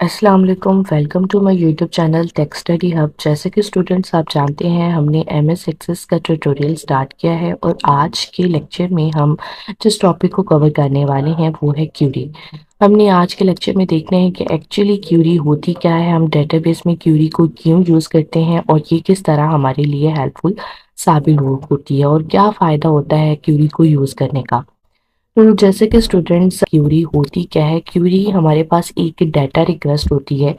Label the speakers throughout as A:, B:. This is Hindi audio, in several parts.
A: अस्सलाम वालेकुम। Welcome to my YouTube channel Tech Study Hub. जैसे कि स्टूडेंट्स आप जानते हैं हमने एमएस एक्सेस का ट्यूटोरियल स्टार्ट किया है और आज के लेक्चर में हम जिस टॉपिक को कवर करने वाले हैं वो है क्यूरी। हमने आज के लेक्चर में देखना है कि एक्चुअली क्यूरी होती क्या है, हम डेटाबेस में क्यूरी को क्यों यूज़ करते हैं और ये किस तरह हमारे लिए हेल्पफुल साबित होती है और क्या फ़ायदा होता है क्यूरी को यूज़ करने का। तो जैसे कि स्टूडेंट्स, क्यूरी होती क्या है? क्यूरी हमारे पास एक डाटा रिक्वेस्ट होती है।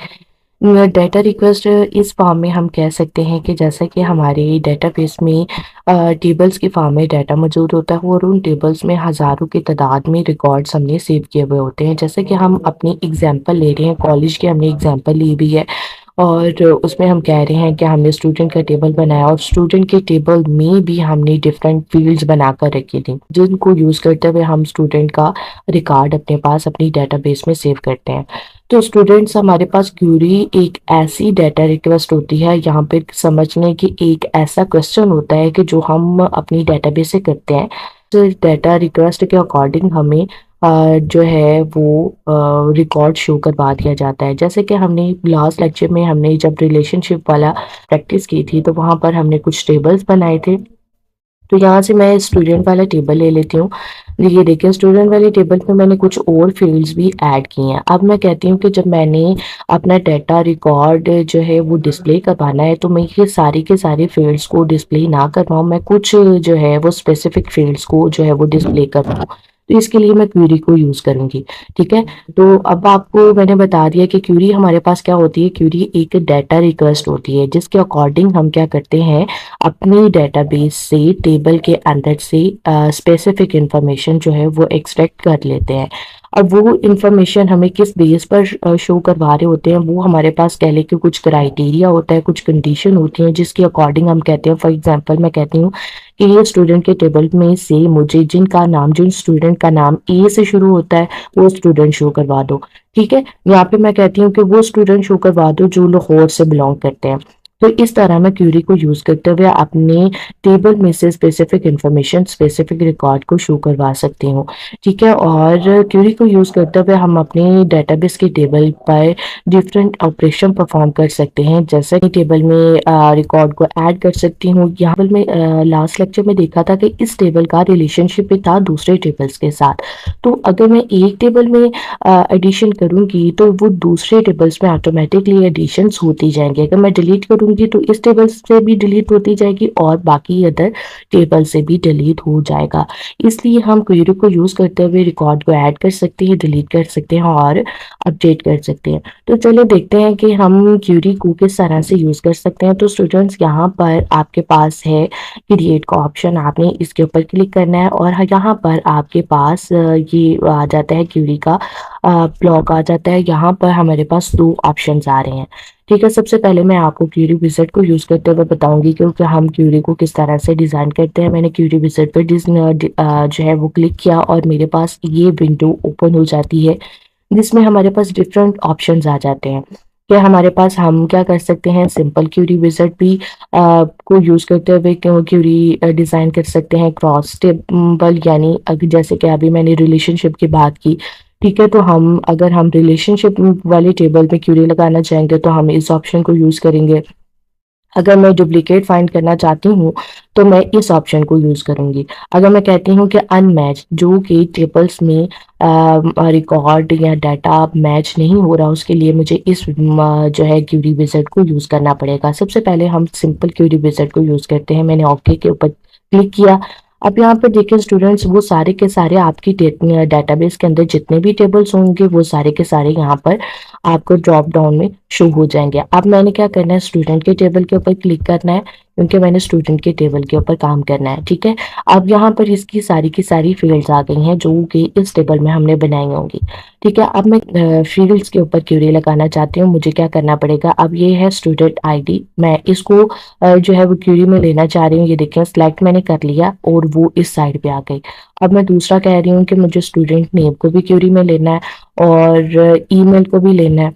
A: डाटा रिक्वेस्ट इस फॉर्म में हम कह सकते हैं कि जैसा कि हमारे डेटाबेस में टेबल्स की फॉर्म में डाटा मौजूद होता है और उन टेबल्स में हज़ारों की तादाद में रिकॉर्ड्स हमने सेव किए हुए होते हैं। जैसे कि हम अपनी एग्जांपल ले रहे हैं, कॉलेज की हमने एग्जांपल ली भी है और उसमें हम कह रहे हैं कि हमने स्टूडेंट का टेबल बनाया और स्टूडेंट के टेबल में भी हमने डिफरेंट फील्ड्स बनाकर रखी थी जिनको यूज़ करते हुए हम स्टूडेंट का रिकॉर्ड अपने पास अपनी डेटाबेस में सेव करते हैं। तो स्टूडेंट्स, हमारे पास क्यूरी एक ऐसी डाटा रिक्वेस्ट होती है, यहाँ पे समझने की एक ऐसा क्वेश्चन होता है कि जो हम अपनी डेटाबेस से करते हैं। तो डाटा रिक्वेस्ट के अकॉर्डिंग हमें जो है वो रिकॉर्ड शो करवा दिया जाता है। जैसे कि हमने लास्ट लेक्चर में हमने जब रिलेशनशिप वाला प्रैक्टिस की थी तो वहाँ पर हमने कुछ टेबल्स बनाए थे। तो यहाँ से मैं स्टूडेंट वाला टेबल ले लेती हूँ। ये देखिए, स्टूडेंट वाले टेबल पे मैंने कुछ और फील्ड्स भी ऐड किए हैं। अब मैं कहती हूँ कि जब मैंने अपना डाटा रिकॉर्ड जो है वो डिस्प्ले करवाना है तो मैं ये सारी के सारी फील्ड्स को डिस्प्ले ना करवाऊँ, मैं कुछ जो है वो स्पेसिफिक फील्ड्स को जो है वो डिस्प्ले करवाऊँ। तो इसके लिए मैं क्वेरी को यूज़ करूँगी। ठीक है, तो अब आपको मैंने बता दिया कि क्वेरी हमारे पास क्या होती है। क्वेरी एक डाटा रिक्वेस्ट होती है जिसके अकॉर्डिंग हम क्या करते हैं, अपनी डेटाबेस से टेबल के अंदर से स्पेसिफिक इंफॉर्मेशन जो है वो एक्सट्रैक्ट कर लेते हैं। अब वो इंफॉर्मेशन हमें किस बेस पर शो करवा रहे होते हैं, वो हमारे पास कह लें कि कुछ क्राइटेरिया होता है, कुछ कंडीशन होती हैं जिसके अकॉर्डिंग हम कहते हैं। फॉर एग्जांपल मैं कहती हूँ कि ये स्टूडेंट के टेबल में से मुझे जिन स्टूडेंट का नाम ए से शुरू होता है वो स्टूडेंट शो करवा दो। ठीक है, यहाँ पे मैं कहती हूँ कि वो स्टूडेंट शो करवा दो जो लाहौर से बिलोंग करते हैं। तो इस तरह मैं क्यूरी को यूज करते हुए अपने टेबल में से स्पेसिफिक इंफॉर्मेशन, स्पेसिफिक रिकॉर्ड को शो करवा सकती हूँ। ठीक है, और क्यूरी को यूज करते हुए हम अपने डेटाबेस के टेबल पर डिफरेंट ऑपरेशन परफॉर्म कर सकते हैं। जैसे कि टेबल में रिकॉर्ड को ऐड कर सकती हूँ। यहाँ पर मैं लास्ट लेक्चर में देखा था कि इस टेबल का रिलेशनशिप भी था दूसरे टेबल्स के साथ। तो अगर मैं एक टेबल में एडिशन करूंगी तो वो दूसरे टेबल्स में ऑटोमेटिकली एडिशंस होती जाएंगे। अगर मैं डिलीट करूंगी तो इस टेबल से भी डिलीट होती जाएगी और बाकी अदर टेबल से भी डिलीट हो जाएगा। इसलिए हम क्वेरी को यूज करते हुए रिकॉर्ड को ऐड कर सकते हैं, डिलीट कर सकते हैं और अपडेट कर सकते हैं। तो चलो देखते हैं कि हम क्वेरी को किस तरह से यूज कर सकते हैं। तो स्टूडेंट्स, यहाँ पर आपके पास है क्रिएट का ऑप्शन, आपने इसके ऊपर क्लिक करना है और यहाँ पर आपके पास ये आ जाता है क्वेरी का ब्लॉक आ जाता है। यहाँ पर हमारे पास दो ऑप्शंस आ रहे हैं। ठीक है, सबसे पहले मैं आपको क्वेरी विज़ार्ड को यूज़ करते हुए बताऊंगी क्योंकि हम क्वेरी को किस तरह से डिज़ाइन करते हैं। मैंने क्वेरी विज़ार्ड पर जो है वो क्लिक किया और मेरे पास ये विंडो ओपन हो जाती है जिसमें हमारे पास डिफरेंट ऑप्शंस आ जाते हैं। कि हमारे पास हम क्या कर सकते हैं, सिंपल क्वेरी विज़ार्ड भी को यूज़ करते हुए क्वेरी डिज़ाइन कर सकते हैं। क्रॉस टेबल यानी जैसे कि अभी मैंने रिलेशनशिप की बात की। ठीक है, तो अगर हम रिलेशनशिप वाले टेबल में क्वेरी लगाना चाहेंगे तो हम इस ऑप्शन को यूज़ करेंगे। अगर मैं डुप्लीकेट फाइंड करना चाहती हूँ तो मैं इस ऑप्शन को यूज़ करूँगी। अगर मैं कहती हूँ कि अनमैच, जो कि टेबल्स में रिकॉर्ड या डाटा मैच नहीं हो रहा, उसके लिए मुझे इस जो है क्वेरी विज़ार्ड को यूज़ करना पड़ेगा। सबसे पहले हम सिंपल क्वेरी विज़ार्ड को यूज़ करते हैं। मैंने ओके के ऊपर क्लिक किया। अब यहाँ पर देखिए स्टूडेंट्स, वो सारे के सारे आपकी डेटाबेस के अंदर जितने भी टेबल्स होंगे वो सारे के सारे यहाँ पर आपको ड्रॉप डाउन में शो हो जाएंगे। अब मैंने क्या करना है, स्टूडेंट के टेबल के ऊपर क्लिक करना है क्योंकि मैंने स्टूडेंट के टेबल के ऊपर काम करना है। ठीक है, अब यहाँ पर इसकी सारी की सारी फील्ड्स आ गई हैं जो कि इस टेबल में हमने बनाई होंगी। ठीक है, अब मैं फील्ड्स के ऊपर क्वेरी लगाना चाहती हूँ। मुझे क्या करना पड़ेगा, अब ये है स्टूडेंट आईडी, मैं इसको जो है वो क्वेरी में लेना चाह रही हूँ। ये देखिए सिलेक्ट मैंने कर लिया और वो इस साइड पे आ गई। अब मैं दूसरा कह रही हूँ कि मुझे स्टूडेंट नेम को भी क्वेरी में लेना है और ईमेल को भी लेना है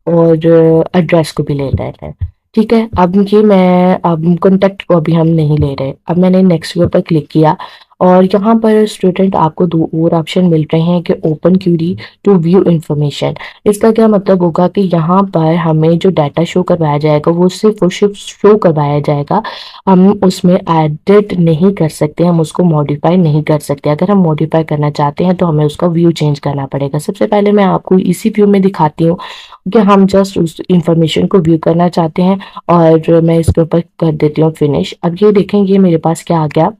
A: और एड्रेस को भी ले लेना है। ठीक है, अब ये मैं अब कॉन्टैक्ट को अभी हम नहीं ले रहे। अब मैंने नेक्स्ट के ऊपर क्लिक किया और यहाँ पर स्टूडेंट आपको दो और ऑप्शन मिल रहे हैं कि open query to view information. इसका क्या मतलब होगा कि यहाँ पर हमें जो डाटा शो करवाया जाएगा वो सिर्फ और सिर्फ शो करवाया जाएगा, हम उसमें एडिट नहीं कर सकते, हम उसको मॉडिफाई नहीं कर सकते। अगर हम मॉडिफाई करना चाहते हैं तो हमें उसका व्यू चेंज करना पड़ेगा। सबसे पहले मैं आपको इसी व्यू में दिखाती हूँ कि हम जस्ट उस इंफॉर्मेशन को व्यू करना चाहते हैं, और मैं इसके ऊपर कर देती हूँ फिनिश। अब ये देखें, ये मेरे पास क्या आ गया,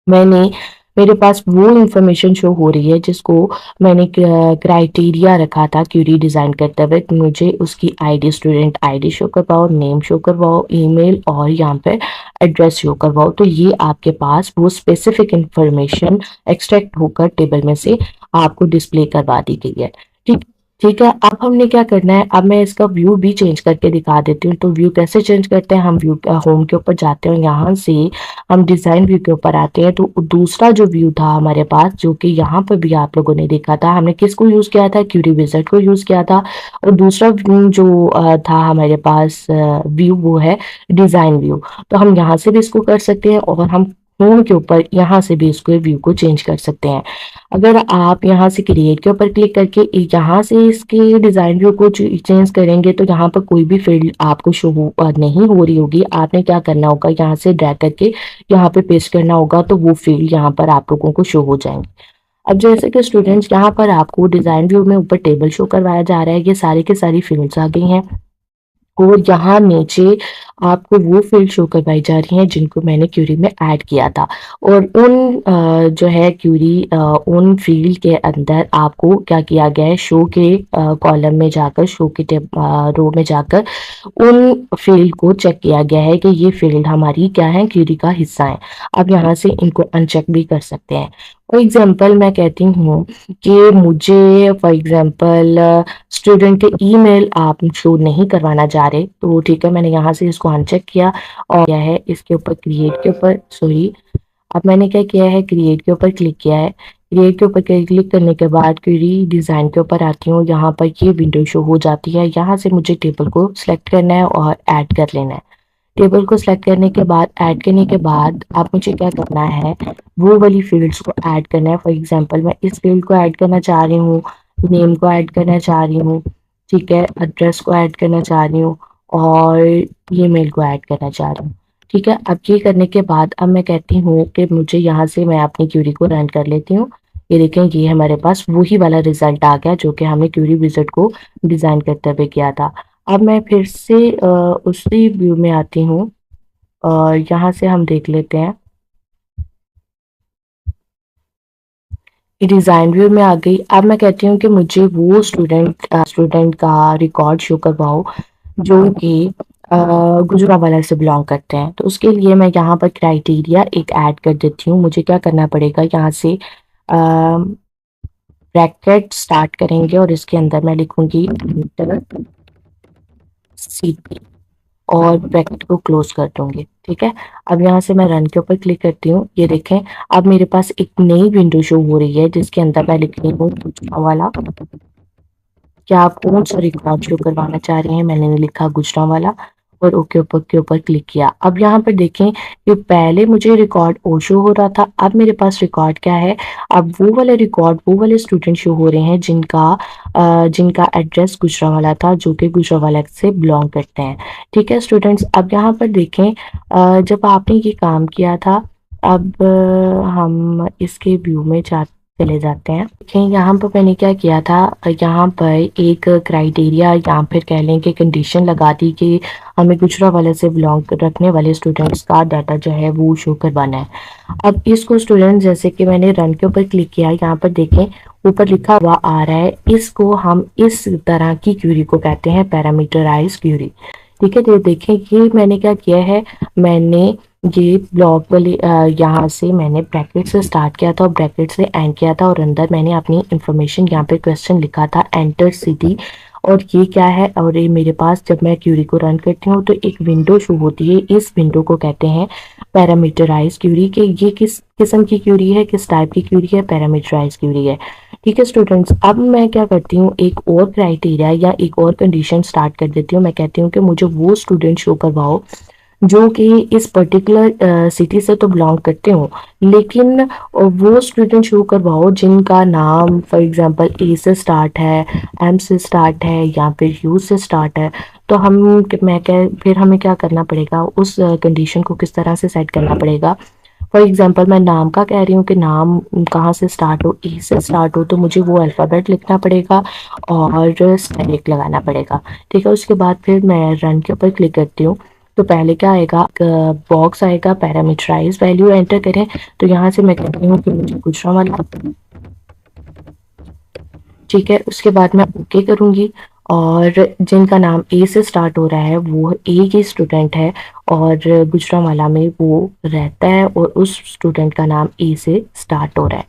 A: मैंने मेरे पास वो इंफॉर्मेशन शो हो रही है जिसको मैंने क्राइटेरिया रखा था क्यूरी डिज़ाइन करते हुए। मुझे उसकी आईडी, स्टूडेंट आईडी शो करवाओ, नेम शो करवाओ, ईमेल और यहाँ पे एड्रेस शो करवाओ। तो ये आपके पास वो स्पेसिफिक इंफॉर्मेशन एक्सट्रैक्ट होकर टेबल में से आपको डिस्प्ले करवा दी गई है। ठीक ठीक है। अब हमने क्या करना है, अब मैं इसका व्यू भी चेंज करके दिखा देती हूँ। तो व्यू कैसे चेंज करते हैं, हम व्यू होम के ऊपर जाते हैं, यहाँ से हम डिजाइन व्यू के ऊपर आते हैं। तो दूसरा जो व्यू था हमारे पास, जो कि यहाँ पर भी आप लोगों ने देखा था, हमने किसको यूज किया था, क्यूरी विजार्ड को यूज किया था। और दूसरा व्यू जो था हमारे पास व्यू, वो है डिजाइन व्यू। तो हम यहाँ से भी इसको कर सकते हैं और हम होम के ऊपर यहाँ से भी इसको व्यू को चेंज कर सकते हैं। अगर आप यहाँ से क्रिएट के ऊपर क्लिक करके यहाँ से इसके डिजाइन व्यू को चेंज करेंगे तो यहाँ पर कोई भी फील्ड आपको शो नहीं हो रही होगी। आपने क्या करना होगा, यहाँ से ड्रैग करके यहाँ पे पेस्ट करना होगा, तो वो फील्ड यहाँ पर आप लोगों को शो हो जाएंगे। अब जैसे कि स्टूडेंट्स, यहाँ पर आपको डिजाइन व्यू में ऊपर टेबल शो करवाया जा रहा है, ये सारी के सारी फील्ड्स आ गई हैं। और यहाँ नीचे आपको वो फील्ड शो करवाई जा रही हैं जिनको मैंने क्यूरी में ऐड किया था। और उन जो है क्यूरी उन फील्ड के अंदर आपको क्या किया गया है, शो के कॉलम में जाकर, शो के रो में जाकर उन फील्ड को चेक किया गया है कि ये फील्ड हमारी क्या है, क्यूरी का हिस्सा है। अब यहाँ से इनको अनचेक भी कर सकते हैं। फॉर एग्जाम्पल मैं कहती हूँ कि मुझे फॉर एग्जाम्पल स्टूडेंट के ईमेल आप शो नहीं करवाना चाह रहे, तो ठीक है, मैंने यहाँ से इसको अनचेक किया और क्या है, इसके ऊपर क्रिएट के ऊपर, सॉरी, अब मैंने क्या किया है, क्रिएट के ऊपर क्लिक किया है। क्रिएट के ऊपर क्लिक करने के बाद क्वेरी डिज़ाइन के ऊपर आती हूँ, यहाँ पर ये विंडो शो हो जाती है। यहाँ से मुझे टेबल को सिलेक्ट करना है और ऐड कर लेना है। टेबल को सिलेक्ट करने के बाद, ऐड करने के बाद अब मुझे क्या करना है, वो वाली फील्ड्स को ऐड करना है। फॉर एग्जांपल मैं इस फील्ड को ऐड करना चाह रही हूँ, नेम को ऐड करना चाह रही हूँ, ठीक है, एड्रेस को ऐड करना चाह रही हूँ और ईमेल को ऐड करना चाह रही हूँ। ठीक है, अब ये करने के बाद अब मैं कहती हूँ कि मुझे यहाँ से मैं अपनी क्यूरी को रन कर लेती हूँ। ये देखें, ये हमारे पास वही वाला रिजल्ट आ गया जो कि हमने क्यूरी विजिट को डिज़ाइन करते हुए किया था। अब मैं फिर से उसी व्यू में आती हूँ और यहाँ से हम देख लेते हैं, डिज़ाइन व्यू में आ गई। अब मैं कहती हूँ कि मुझे वो स्टूडेंट का रिकॉर्ड शो करवाओ जो कि गुजरांवाला से बिलोंग करते हैं। तो उसके लिए मैं यहाँ पर क्राइटेरिया एक ऐड कर देती हूँ। मुझे क्या करना पड़ेगा, यहाँ से ब्रैकेट स्टार्ट करेंगे और इसके अंदर मैं लिखूंगी इंटर सिटी और ब्रैकेट को क्लोज कर दूंगी। ठीक है, अब यहाँ से मैं रन के ऊपर क्लिक करती हूँ। ये देखें, अब मेरे पास एक नई विंडो शो हो रही है जिसके अंदर मैं लिख रही हूँ गुजरांवाला। क्या आप कौन सा रिकॉर्ड शो करवाना चाह रहे हैं, मैंने लिखा गुजरांवाला और ओके ऊपर के ऊपर क्लिक किया। अब यहाँ पर देखें कि पहले मुझे रिकॉर्ड ओ शो हो रहा था, अब मेरे पास रिकॉर्ड क्या है, अब वो वाले रिकॉर्ड, वो वाले स्टूडेंट शो हो रहे हैं जिनका एड्रेस गुजरांवाला था, जो कि गुजरांवाला से बिलोंग करते हैं। ठीक है स्टूडेंट्स, अब यहाँ पर देखें, जब आपने ये काम किया था, अब हम इसके व्यू में चले जाते हैं। देखें, यहाँ पर मैंने क्या किया था, यहाँ पर एक क्राइटेरिया या फिर कह लें कि कंडीशन लगा दी कि हमें गुजरांवाला से बिलोंग रखने वाले स्टूडेंट्स का डाटा जो है वो शो करवाना है। अब इसको स्टूडेंट, जैसे कि मैंने रन के ऊपर क्लिक किया, यहाँ पर देखें ऊपर लिखा हुआ आ रहा है, इसको हम इस तरह की क्यूरी को कहते हैं पैरामीटराइज क्यूरी। ठीक है, तो देखें ये मैंने क्या किया है, मैंने ये ब्लॉक वाली यहाँ से मैंने ब्रैकेट से स्टार्ट किया था और ब्रैकेट से एंड किया था और अंदर मैंने अपनी इंफॉर्मेशन यहाँ पे क्वेश्चन लिखा था, एंटर सिटी। और ये क्या है, और ये मेरे पास जब मैं क्यूरी को रन करती हूँ तो एक विंडो शो होती है, इस विंडो को कहते हैं पैरामीटराइज क्यूरी के। ये किस किस्म की क्यूरी है, किस टाइप की क्यूरी है, पैरामीटराइज क्यूरी है। ठीक है स्टूडेंट्स, अब मैं क्या करती हूँ, एक और क्राइटेरिया या एक और कंडीशन स्टार्ट कर देती हूँ। मैं कहती हूँ कि मुझे वो स्टूडेंट शो करवाओ जो कि इस पर्टिकुलर सिटी से तो बिलोंग करते हो, लेकिन वो स्टूडेंट शो करवाओ जिनका नाम फॉर एग्जांपल ए से स्टार्ट है, एम से स्टार्ट है या फिर यू से स्टार्ट है। तो मैं क्या फिर हमें क्या करना पड़ेगा, उस कंडीशन को किस तरह से सेट करना पड़ेगा। फॉर एग्जांपल मैं नाम का कह रही हूँ कि नाम कहाँ से स्टार्ट हो, ए से स्टार्ट हो, तो मुझे वो अल्फ़ाबेट लिखना पड़ेगा और स्पेलिंग लगाना पड़ेगा। ठीक है, उसके बाद फिर मैं रन के ऊपर क्लिक करती हूँ। तो पहले क्या आएगा, बॉक्स आएगा पैरामीटराइज वैल्यू एंटर करें। तो यहाँ से मैं कहती हूँ कि मुझे गुजरांवाला, ठीक है, उसके बाद मैं ओके करूँगी। और जिनका नाम ए से स्टार्ट हो रहा है वो ए की स्टूडेंट है और गुजरांवाला में वो रहता है और उस स्टूडेंट का नाम ए से स्टार्ट हो रहा है।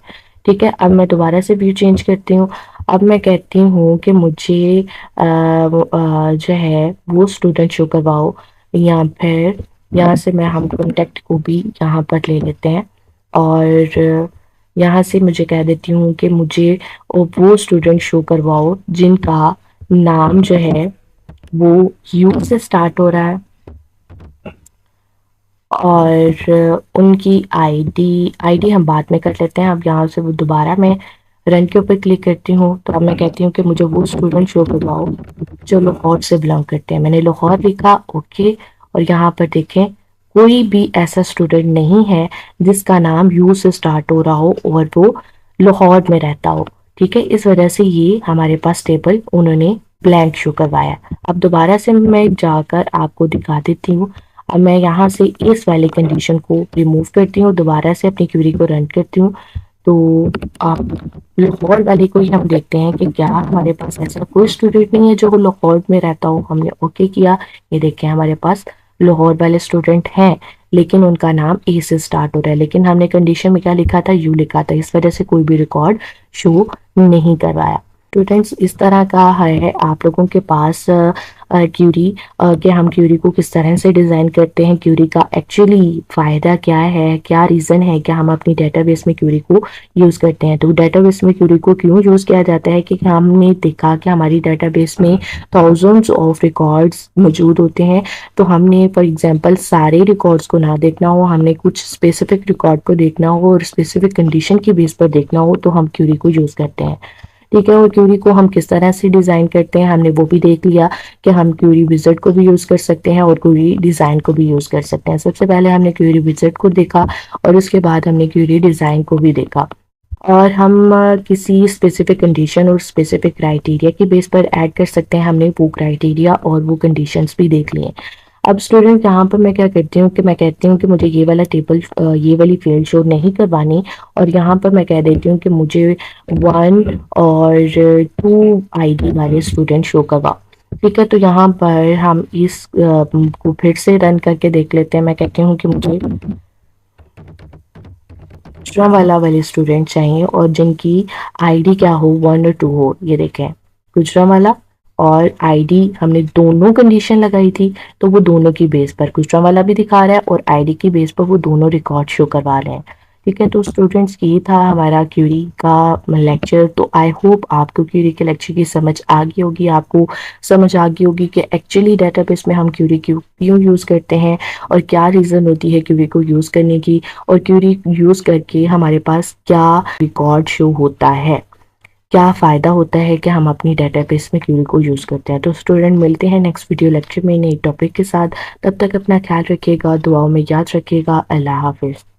A: ठीक है, अब मैं दोबारा से व्यू चेंज करती हूँ। अब मैं कहती हूँ कि मुझे जो है वो स्टूडेंट शो करवाओ, या फिर यहाँ से मैं हम कॉन्टेक्ट को भी यहाँ पर ले लेते हैं और यहाँ से मुझे कह देती हूँ कि मुझे वो स्टूडेंट शो करवाओ जिनका नाम जो है वो यू से स्टार्ट हो रहा है और उनकी आईडी आईडी हम बाद में कर लेते हैं। अब यहाँ से वो दोबारा मैं रन के ऊपर क्लिक करती हूँ। तो अब मैं कहती हूँ कि मुझे वो स्टूडेंट शो करवाओ जो लाहौर से बिलोंग करते हैं। मैंने लाहौर लिखा, ओके। और यहाँ पर देखें कोई भी ऐसा स्टूडेंट नहीं है जिसका नाम यू से स्टार्ट हो रहा हो और वो लाहौर में रहता हो। ठीक है, इस वजह से ये हमारे पास टेबल उन्होंने ब्लैंक शो करवाया। अब दोबारा से मैं जाकर आपको दिखा देती हूँ। अब मैं यहाँ से इस वाली कंडीशन को रिमूव करती हूँ, दोबारा से अपनी क्वेरी को रन करती हूँ। तो आप लाहौर वाले को ही हम देखते हैं कि क्या हमारे पास ऐसा कोई स्टूडेंट नहीं है जो लाहौर में रहता हो। हमने ओके किया, ये देखें हमारे पास लाहौर वाले स्टूडेंट हैं, लेकिन उनका नाम ए से स्टार्ट हो रहा है। लेकिन हमने कंडीशन में क्या लिखा था, यू लिखा था, इस वजह से कोई भी रिकॉर्ड शो नहीं करवाया। स्टूडेंट्स, इस तरह का है आप लोगों के पास क्यूरी कि हम क्यूरी को किस तरह से डिज़ाइन करते हैं, क्यूरी का एक्चुअली फ़ायदा क्या है, क्या रीज़न है कि हम अपनी डेटाबेस में क्यूरी को यूज़ करते हैं। तो डेटाबेस में क्यूरी को क्यों यूज़ किया जाता है कि हमने देखा कि हमारी डेटाबेस में थाउजेंड्स ऑफ रिकॉर्ड्स मौजूद होते हैं। तो हमने फॉर एग्जांपल सारे रिकॉर्ड्स को ना देखना हो, हमने कुछ स्पेसिफिक रिकॉर्ड को देखना हो और स्पेसिफिक कंडीशन की बेस पर देखना हो, तो हम क्यूरी को यूज़ करते हैं। ठीक है, और क्यूरी को हम किस तरह से डिज़ाइन करते हैं हमने वो भी देख लिया कि हम क्यूरी विज़ार्ड को भी यूज़ कर सकते हैं और क्यूरी डिज़ाइन को भी यूज़ कर सकते हैं। सबसे पहले हमने क्यूरी विज़ार्ड को देखा और उसके बाद हमने क्यूरी डिज़ाइन को भी देखा। और हम किसी स्पेसिफिक कंडीशन और स्पेसिफिक क्राइटेरिया की बेस पर ऐड कर सकते हैं। हमने वो क्राइटेरिया और वो कंडीशंस भी देख लिए। अब स्टूडेंट यहाँ पर मैं क्या करती हूँ कि मैं कहती हूँ कि मुझे ये वाला टेबल ये वाली फील्ड शो नहीं करवानी, और यहाँ पर मैं कह देती हूँ कि मुझे 1 और 2 आईडी वाले स्टूडेंट शो करवाओ। ठीक है, तो यहाँ पर हम इस को फिर से रन करके देख लेते हैं। मैं कहती हूँ कि मुझे गुजरांवाला वाले स्टूडेंट चाहिए और जिनकी आईडी क्या हो, 1 और 2 हो। ये देखें गुजरांवाला और आईडी हमने दोनों कंडीशन लगाई थी, तो वो दोनों की बेस पर गुजरांवाला भी दिखा रहा है और आईडी की बेस पर वो दोनों रिकॉर्ड शो करवा रहे हैं। ठीक है, तो स्टूडेंट्स ये था हमारा क्यूरी का लेक्चर। तो आई होप आपको क्यूरी के लेक्चर की समझ आ गई होगी, आपको समझ आ गई होगी कि एक्चुअली डेटाबेस में हम क्यूरी क्यों यूज़ करते हैं और क्या रीज़न होती है क्यूरी को यूज़ करने की, और क्यूरी यूज़ करके हमारे पास क्या रिकॉर्ड शो होता है, क्या फ़ायदा होता है कि हम अपनी डेटाबेस में क्यूरी को यूज़ करते हैं। तो स्टूडेंट, मिलते हैं नेक्स्ट वीडियो लेक्चर में नए टॉपिक के साथ। तब तक अपना ख्याल रखिएगा, दुआओं में याद रखिएगा। अल्लाह हाफिज़।